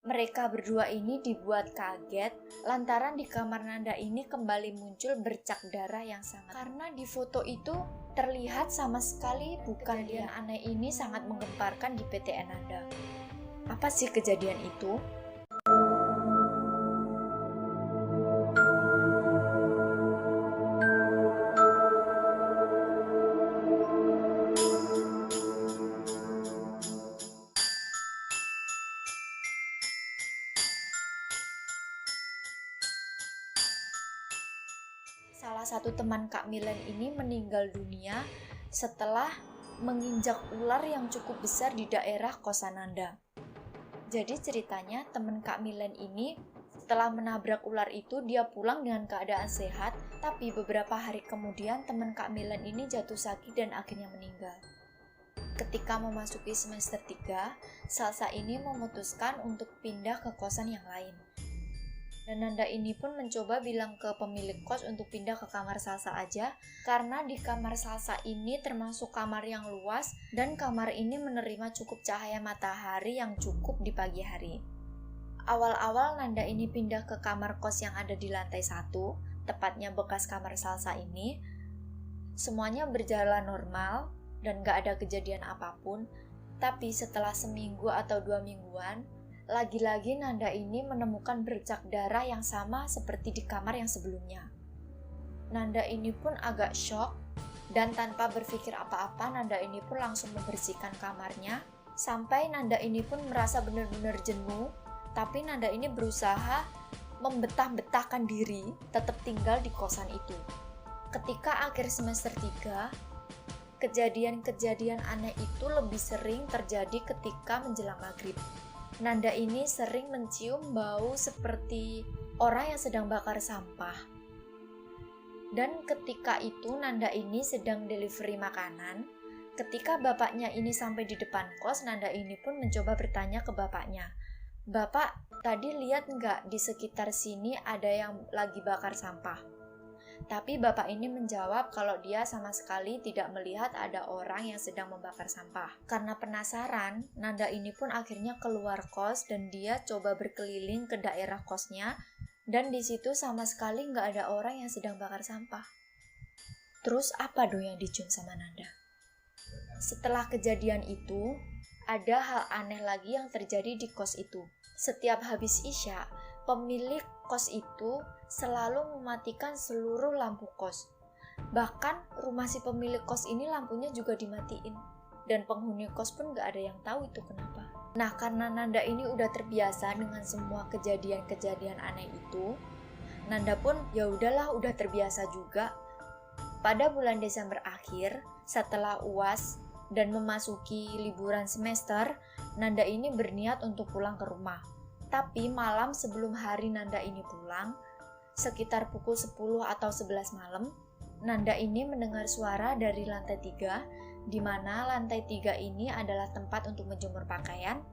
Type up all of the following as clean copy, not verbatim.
Mereka berdua ini dibuat kaget lantaran di kamar Nanda ini kembali muncul bercak darah yang sangat. Karena di foto itu terlihat sama sekali bukan dia. Aneh ini sangat menggemparkan di PT Nanda. Apa sih kejadian itu? Salah satu teman Kak Milen ini meninggal dunia setelah menginjak ular yang cukup besar di daerah kosan Nanda. Jadi ceritanya teman Kak Milen ini setelah menabrak ular itu dia pulang dengan keadaan sehat, tapi beberapa hari kemudian teman Kak Milen ini jatuh sakit dan akhirnya meninggal. Ketika memasuki semester 3, Salsa ini memutuskan untuk pindah ke kosan yang lain. Dan Nanda ini pun mencoba bilang ke pemilik kos untuk pindah ke kamar Salsa aja, karena di kamar Salsa ini termasuk kamar yang luas dan kamar ini menerima cukup cahaya matahari yang cukup di pagi hari. Awal-awal Nanda ini pindah ke kamar kos yang ada di lantai 1, tepatnya bekas kamar Salsa ini. Semuanya berjalan normal dan gak ada kejadian apapun, tapi setelah seminggu atau 2 mingguan, lagi-lagi Nanda ini menemukan bercak darah yang sama seperti di kamar yang sebelumnya. Nanda ini pun agak shock dan tanpa berpikir apa-apa Nanda ini pun langsung membersihkan kamarnya. Sampai Nanda ini pun merasa benar-benar jenuh, tapi Nanda ini berusaha membetah-betahkan diri tetap tinggal di kosan itu. Ketika akhir semester 3, kejadian-kejadian aneh itu lebih sering terjadi ketika menjelang maghrib. Nanda ini sering mencium bau seperti orang yang sedang bakar sampah. Dan ketika itu Nanda ini sedang delivery makanan. Ketika bapaknya ini sampai di depan kos, Nanda ini pun mencoba bertanya ke bapaknya, "Bapak, tadi lihat nggak di sekitar sini ada yang lagi bakar sampah?" Tapi bapak ini menjawab kalau dia sama sekali tidak melihat ada orang yang sedang membakar sampah. Karena penasaran, Nanda ini pun akhirnya keluar kos dan dia coba berkeliling ke daerah kosnya, dan di situ sama sekali nggak ada orang yang sedang bakar sampah. Terus apa dong yang dicium sama Nanda? Setelah kejadian itu, ada hal aneh lagi yang terjadi di kos itu. Setiap habis Isya, pemilik kos itu selalu mematikan seluruh lampu kos. Bahkan rumah si pemilik kos ini lampunya juga dimatiin. Dan penghuni kos pun gak ada yang tahu itu kenapa. Nah, karena Nanda ini udah terbiasa dengan semua kejadian-kejadian aneh itu, Nanda pun ya udahlah udah terbiasa juga. Pada bulan Desember akhir, setelah UAS dan memasuki liburan semester, Nanda ini berniat untuk pulang ke rumah. Tapi malam sebelum hari Nanda ini pulang, sekitar pukul 10 atau 11 malam, Nanda ini mendengar suara dari lantai 3, di mana lantai 3 ini adalah tempat untuk menjemur pakaian,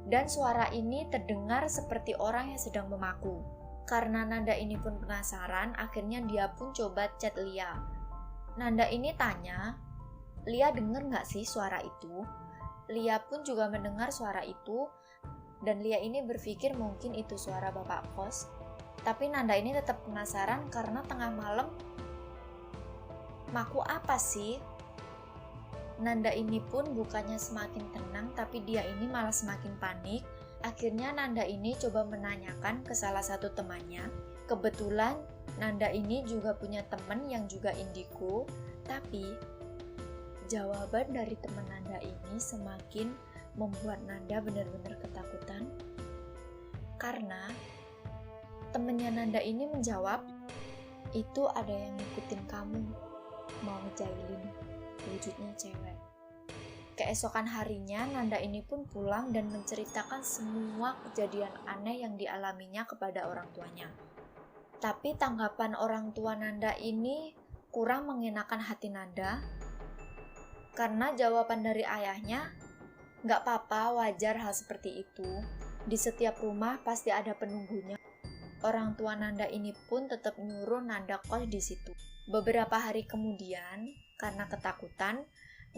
dan suara ini terdengar seperti orang yang sedang memaku. Karena Nanda ini pun penasaran, akhirnya dia pun coba chat Lia. Nanda ini tanya, "Lia denger nggak sih suara itu?" Lia pun juga mendengar suara itu, dan Lia ini berpikir mungkin itu suara bapak kos. Tapi Nanda ini tetap penasaran karena tengah malam, maku apa sih? Nanda ini pun bukannya semakin tenang, tapi dia ini malah semakin panik. Akhirnya Nanda ini coba menanyakan ke salah satu temannya. Kebetulan Nanda ini juga punya teman yang juga indigo, tapi jawaban dari teman Nanda ini semakin membuat Nanda benar-benar ketakutan. Karena temannya Nanda ini menjawab, "Itu ada yang ngikutin kamu, mau ngejailin, wujudnya cewek." Keesokan harinya Nanda ini pun pulang dan menceritakan semua kejadian aneh yang dialaminya kepada orang tuanya. Tapi tanggapan orang tua Nanda ini kurang mengenakan hati Nanda, karena jawaban dari ayahnya, "Gak apa-apa, wajar hal seperti itu. Di setiap rumah pasti ada penunggunya." Orang tua Nanda ini pun tetap nyuruh Nanda kos di situ. Beberapa hari kemudian, karena ketakutan,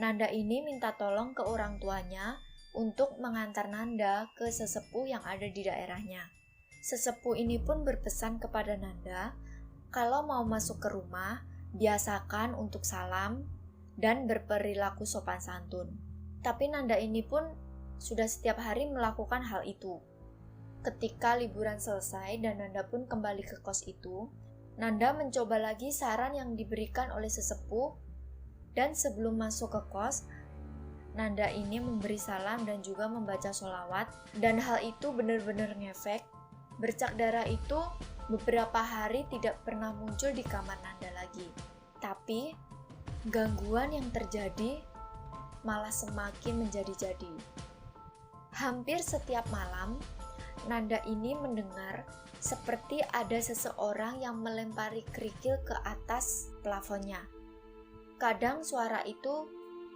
Nanda ini minta tolong ke orang tuanya untuk mengantar Nanda ke sesepuh yang ada di daerahnya. Sesepuh ini pun berpesan kepada Nanda, kalau mau masuk ke rumah, biasakan untuk salam dan berperilaku sopan santun. Tapi Nanda ini pun sudah setiap hari melakukan hal itu. Ketika liburan selesai dan Nanda pun kembali ke kos itu, Nanda mencoba lagi saran yang diberikan oleh sesepuh, dan sebelum masuk ke kos, Nanda ini memberi salam dan juga membaca sholawat, dan hal itu benar-benar ngefek. Bercak darah itu beberapa hari tidak pernah muncul di kamar Nanda lagi. Tapi gangguan yang terjadi malah semakin menjadi-jadi. Hampir setiap malam, Nanda ini mendengar seperti ada seseorang yang melempari kerikil ke atas plafonnya. Kadang suara itu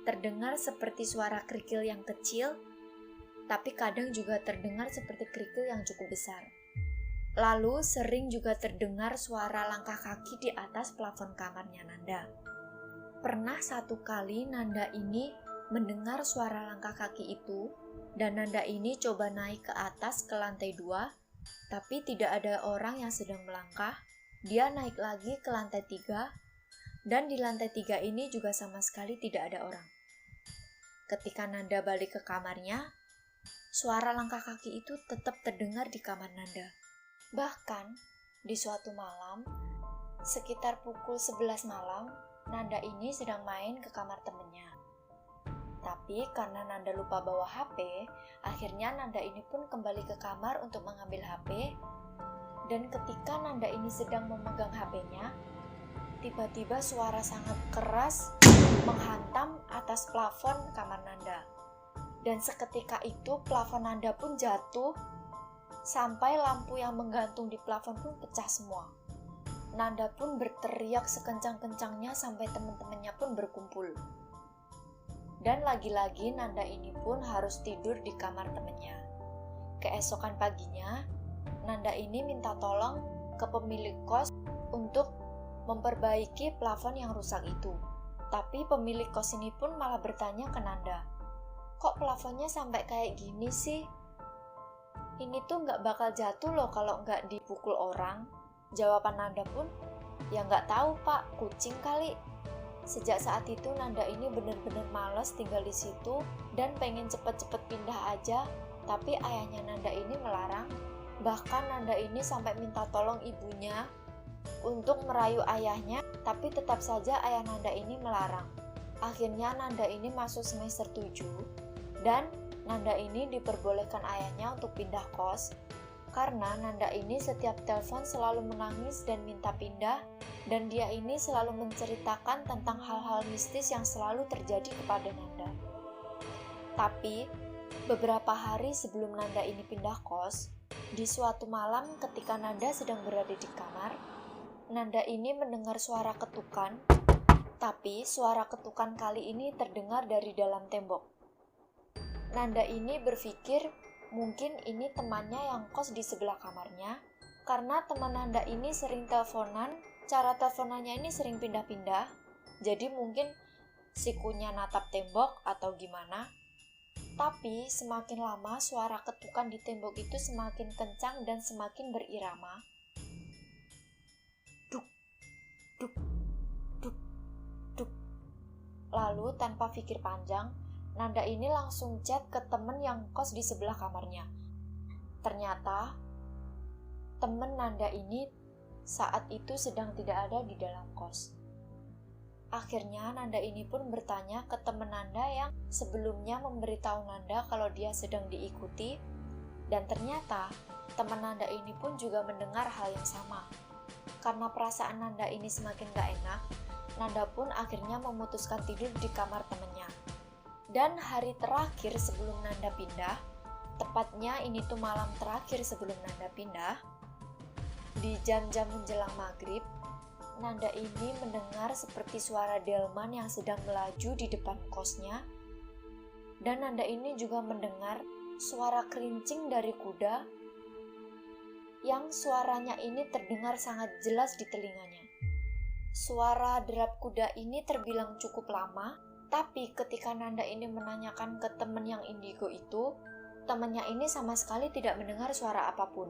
terdengar seperti suara kerikil yang kecil, tapi kadang juga terdengar seperti kerikil yang cukup besar. Lalu sering juga terdengar suara langkah kaki di atas plafon kamarnya Nanda. Pernah satu kali Nanda ini mendengar suara langkah kaki itu, dan Nanda ini coba naik ke atas ke lantai 2, tapi tidak ada orang yang sedang melangkah. Dia naik lagi ke lantai 3, dan di lantai 3 ini juga sama sekali tidak ada orang. Ketika Nanda balik ke kamarnya, suara langkah kaki itu tetap terdengar di kamar Nanda. Bahkan, di suatu malam, sekitar pukul 11 malam, Nanda ini sedang main ke kamar temannya. Tapi karena Nanda lupa bawa HP, akhirnya Nanda ini pun kembali ke kamar untuk mengambil HP. Dan ketika Nanda ini sedang memegang HP-nya, tiba-tiba suara sangat keras menghantam atas plafon kamar Nanda. Dan seketika itu plafon Nanda pun jatuh, sampai lampu yang menggantung di plafon pun pecah semua. Nanda pun berteriak sekencang-kencangnya sampai teman-temannya pun berkumpul. Dan lagi-lagi Nanda ini pun harus tidur di kamar temannya. Keesokan paginya, Nanda ini minta tolong ke pemilik kos untuk memperbaiki plafon yang rusak itu. Tapi pemilik kos ini pun malah bertanya ke Nanda, "Kok plafonnya sampai kayak gini sih? Ini tuh nggak bakal jatuh loh kalau nggak dipukul orang." Jawaban Nanda pun, "Ya nggak tahu pak, kucing kali." Sejak saat itu Nanda ini benar-benar males tinggal di situ dan pengen cepet-cepet pindah aja, tapi ayahnya Nanda ini melarang. Bahkan Nanda ini sampai minta tolong ibunya untuk merayu ayahnya, tapi tetap saja ayah Nanda ini melarang. Akhirnya Nanda ini masuk semester 7 dan Nanda ini diperbolehkan ayahnya untuk pindah kos, karena Nanda ini setiap telepon selalu menangis dan minta pindah, dan dia ini selalu menceritakan tentang hal-hal mistis yang selalu terjadi kepada Nanda. Tapi beberapa hari sebelum Nanda ini pindah kos, di suatu malam ketika Nanda sedang berada di kamar, Nanda ini mendengar suara ketukan, tapi suara ketukan kali ini terdengar dari dalam tembok. Nanda ini berpikir mungkin ini temannya yang kos di sebelah kamarnya, karena teman Nanda ini sering teleponan, cara teleponannya ini sering pindah-pindah, jadi mungkin sikunya natap tembok atau gimana. Tapi semakin lama suara ketukan di tembok itu semakin kencang dan semakin berirama. Duk, duk, duk, duk. Lalu tanpa pikir panjang, Nanda ini langsung chat ke temen yang kos di sebelah kamarnya. Ternyata temen Nanda ini saat itu sedang tidak ada di dalam kos. Akhirnya Nanda ini pun bertanya ke teman Nanda yang sebelumnya memberitahu Nanda kalau dia sedang diikuti, dan ternyata teman Nanda ini pun juga mendengar hal yang sama. Karena perasaan Nanda ini semakin gak enak, Nanda pun akhirnya memutuskan tidur di kamar temannya. Dan hari terakhir sebelum Nanda pindah, tepatnya ini tuh malam terakhir sebelum Nanda pindah, di jam-jam menjelang maghrib, Nanda ini mendengar seperti suara delman yang sedang melaju di depan kosnya, dan Nanda ini juga mendengar suara kerincing dari kuda yang suaranya ini terdengar sangat jelas di telinganya. Suara derap kuda ini terbilang cukup lama, Tapi ketika Nanda ini menanyakan ke teman yang indigo itu, temannya ini sama sekali tidak mendengar suara apapun.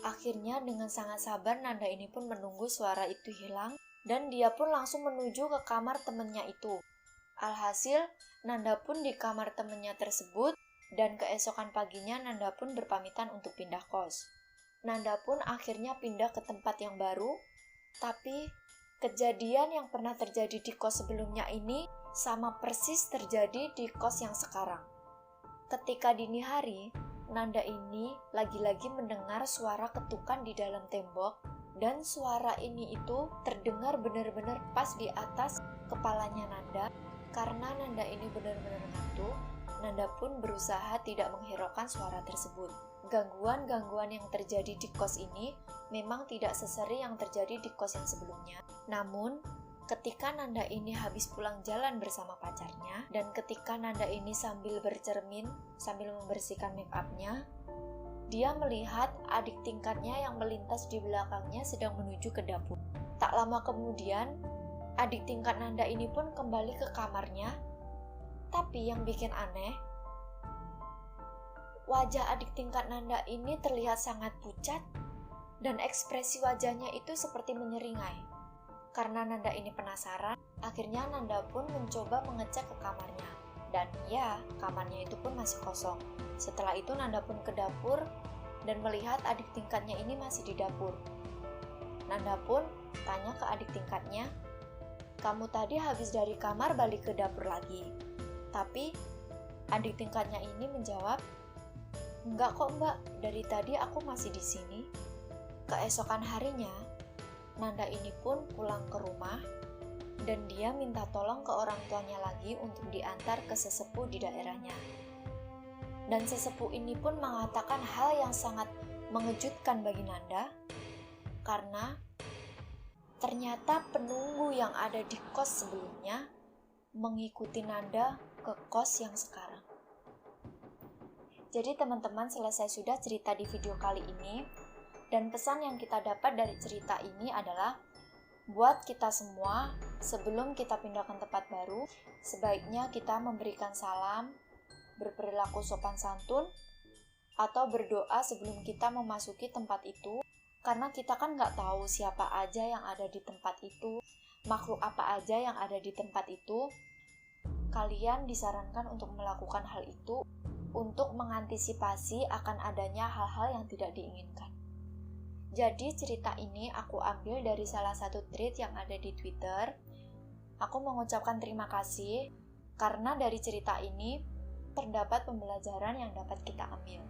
Akhirnya dengan sangat sabar Nanda ini pun menunggu suara itu hilang dan dia pun langsung menuju ke kamar temannya itu. Alhasil, Nanda pun di kamar temannya tersebut dan keesokan paginya Nanda pun berpamitan untuk pindah kos. Nanda pun akhirnya pindah ke tempat yang baru, tapi kejadian yang pernah terjadi di kos sebelumnya ini sama persis terjadi di kos yang sekarang. Ketika dini hari, Nanda ini lagi-lagi mendengar suara ketukan di dalam tembok dan suara ini itu terdengar benar-benar pas di atas kepalanya Nanda. Karena Nanda ini benar-benar ngantuk, Nanda pun berusaha tidak menghiraukan suara tersebut. Gangguan-gangguan yang terjadi di kos ini memang tidak sesering yang terjadi di kos yang sebelumnya. Namun, ketika Nanda ini habis pulang jalan bersama pacarnya, dan ketika Nanda ini sambil bercermin, sambil membersihkan make up-nya, dia melihat adik tingkatnya yang melintas di belakangnya sedang menuju ke dapur. Tak lama kemudian, adik tingkat Nanda ini pun kembali ke kamarnya, tapi yang bikin aneh, wajah adik tingkat Nanda ini terlihat sangat pucat, dan ekspresi wajahnya itu seperti menyeringai. Karena Nanda ini penasaran, akhirnya Nanda pun mencoba mengecek ke kamarnya. Dan ya, kamarnya itu pun masih kosong. Setelah itu Nanda pun ke dapur dan melihat adik tingkatnya ini masih di dapur. Nanda pun tanya ke adik tingkatnya, "Kamu tadi habis dari kamar balik ke dapur lagi?" Tapi adik tingkatnya ini menjawab, "Enggak kok mbak, dari tadi aku masih di sini." Keesokan harinya, Nanda ini pun pulang ke rumah dan dia minta tolong ke orang tuanya lagi untuk diantar ke sesepuh di daerahnya. Dan sesepuh ini pun mengatakan hal yang sangat mengejutkan bagi Nanda, karena ternyata penunggu yang ada di kos sebelumnya mengikuti Nanda ke kos yang sekarang. Jadi teman-teman, selesai sudah cerita di video kali ini. Dan pesan yang kita dapat dari cerita ini adalah, buat kita semua, sebelum kita pindahkan tempat baru, sebaiknya kita memberikan salam, berperilaku sopan santun, atau berdoa sebelum kita memasuki tempat itu, karena kita kan nggak tahu siapa aja yang ada di tempat itu, makhluk apa aja yang ada di tempat itu. Kalian disarankan untuk melakukan hal itu untuk mengantisipasi akan adanya hal-hal yang tidak diinginkan. Jadi cerita ini aku ambil dari salah satu tweet yang ada di Twitter. Aku mengucapkan terima kasih karena dari cerita ini terdapat pembelajaran yang dapat kita ambil.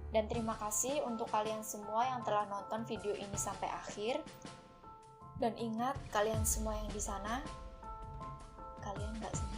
Dan terima kasih untuk kalian semua yang telah nonton video ini sampai akhir. Dan ingat, kalian semua yang di sana, kalian gak sendiri.